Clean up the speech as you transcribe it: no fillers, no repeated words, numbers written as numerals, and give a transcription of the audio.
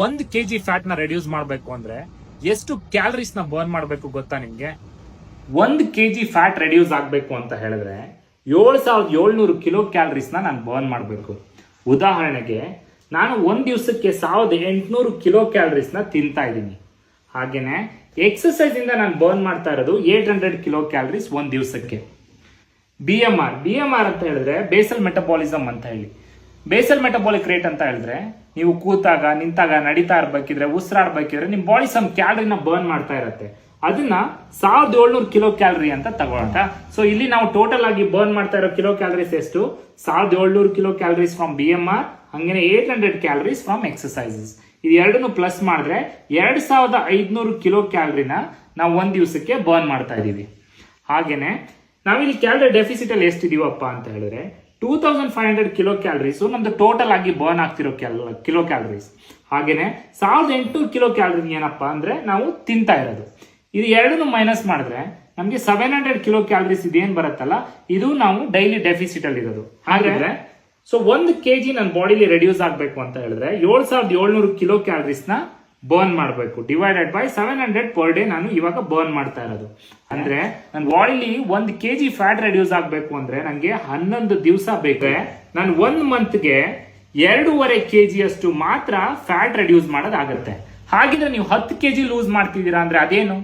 1 kg fat ನ reduce ಮಾಡಬೇಕು ಅಂದ್ರೆ ಎಷ್ಟು ಕ್ಯಾಲರೀಸ್ ನ ಬರ್ನ್ ಮಾಡಬೇಕು ಗೊತ್ತಾ ನಿಮ್ಗೆ? 1 kg ಫ್ಯಾಟ್ ರೆಡ್ಯೂಸ್ ಆಗಬೇಕು ಅಂತ ಹೇಳಿದ್ರೆ 7700 ಕಿಲೋ ಕ್ಯಾಲರೀಸ್ ನ ನಾನು ಬರ್ನ್ ಮಾಡಬೇಕು. ಉದಾಹರಣೆಗೆ ನಾನು ಒಂದ್ ದಿವಸಕ್ಕೆ 1800 ಕಿಲೋ ಕ್ಯಾಲರೀಸ್ ನ ತಿಂತಾ ಇದ್ದೀನಿ. ಹಾಗೇನೆ ಎಕ್ಸರ್ಸೈಸ್ ಇಂದ ನಾನು ಬರ್ನ್ ಮಾಡ್ತಾ ಇರೋದು 800 ಕಿಲೋ ಕ್ಯಾಲರೀಸ್ ಒಂದ್ ದಿವಸಕ್ಕೆ. BMR ಅಂತ ಹೇಳಿದ್ರೆ ಬೇಸಲ್ ಮೆಟಬಾಲಿಸಮ್ ಅಂತ ಹೇಳಿ. ಬೇಸಲ್ ಮೆಟಬಾಲಿಕ್ ರೇಟ್ ಅಂತ ಹೇಳಿದ್ರೆ ನೀವು ಕೂತಾಗ ನಿಂತಾಗ ನಡೀತಾ ಇರ್ಬೇಕಿದ್ರೆ ಉಸಿರಾಡ್ಬೇಕಿದ್ರೆ ನಿಮ್ ಬಾಡಿ ಸಮ್ ಕ್ಯಾಲರಿನ ಬರ್ನ್ ಮಾಡ್ತಾ ಇರತ್ತೆ. ಅದನ್ನ 1700 ಕಿಲೋ ಕ್ಯಾಲರಿ ಅಂತ ತಗೊಳಕ. ಸೊ ಇಲ್ಲಿ ನಾವು ಟೋಟಲ್ ಆಗಿ ಬರ್ನ್ ಮಾಡ್ತಾ ಇರೋ ಕಿಲೋ ಕ್ಯಾಲರೀಸ್ ಎಷ್ಟು? 1700 ಕಿಲೋ ಕ್ಯಾಲರೀಸ್ ಫ್ರಮ್ BMR, ಹಂಗೇನೆ 800 ಕ್ಯಾಲರೀಸ್ ಫ್ರಮ್ ಎಕ್ಸರ್ಸೈಸಸ್. ಇದು ಎರಡನ್ನು ಪ್ಲಸ್ ಮಾಡಿದ್ರೆ 2500 ಕಿಲೋ ಕ್ಯಾಲರಿನ ನಾವು ಒಂದ್ ದಿವಸಕ್ಕೆ ಬರ್ನ್ ಮಾಡ್ತಾ ಇದೀವಿ. ಹಾಗೇನೆ ನಾವಿಲ್ಲಿ ಕ್ಯಾಲರಿ ಡೆಫಿಸಿಟ್ ಅಲ್ಲಿ ಎಷ್ಟಿದೀವಪ್ಪ ಅಂತ ಹೇಳಿದ್ರೆ 2500 ಕಿಲೋ ಕ್ಯಾಲರೀಸ್ ನಮ್ದು ಟೋಟಲ್ ಆಗಿ ಬರ್ನ್ ಆಗ್ತಿರೋ ಕಿಲೋ ಕ್ಯಾಲರೀಸ್. ಹಾಗೇನೆ 1800 ಕಿಲೋ ಕ್ಯಾಲರಿ ಏನಪ್ಪಾ ಅಂದ್ರೆ ನಾವು ತಿಂತಾ ಇರೋದು. ಇದು ಎರಡನ್ನು ಮೈನಸ್ ಮಾಡಿದ್ರೆ ನಮ್ಗೆ 700 ಕಿಲೋ ಕ್ಯಾಲರೀಸ್ ಇದೇನ್ ಬರುತ್ತಲ್ಲ ಇದು ನಾವು ಡೈಲಿ ಡೆಫಿಸಿಟ್ ಅಲ್ಲಿ ಇರೋದು. ಹಾಗಾದ್ರೆ ಸೊ 1 kg ನನ್ನ ಬಾಡಿಲಿ ರೆಡ್ಯೂಸ್ ಆಗ್ಬೇಕು ಅಂತ ಹೇಳಿದ್ರೆ 7700 ಕಿಲೋ ಕ್ಯಾಲರೀಸ್ ನ ಬರ್ನ್ ಮಾಡಬೇಕು. ಡಿವೈಡೆಡ್ ಬೈ 700 ಪರ್ ಡೇ ನಾನು ಇವಾಗ ಬರ್ನ್ ಮಾಡ್ತಾ ಇರೋದು. ಅಂದ್ರೆ ನನ್ನ ಬಾಡಿಲಿ 1 kg ಫ್ಯಾಟ್ ರೆಡ್ಯೂಸ್ ಆಗ್ಬೇಕು ಅಂದ್ರೆ ನಂಗೆ 11 ದಿವಸ ಬೇಕು. ನಾನು 1 ಮಂತ್ಗೆ 2.5 kg ಅಷ್ಟು ಮಾತ್ರ ಫ್ಯಾಟ್ ರೆಡ್ಯೂಸ್ ಮಾಡೋದಾಗತ್ತೆ. ಹಾಗಿದ್ರೆ ನೀವು 10 kg ಲೂಸ್ ಮಾಡ್ತಿದ್ದೀರಾ ಅಂದ್ರೆ ಅದೇನು?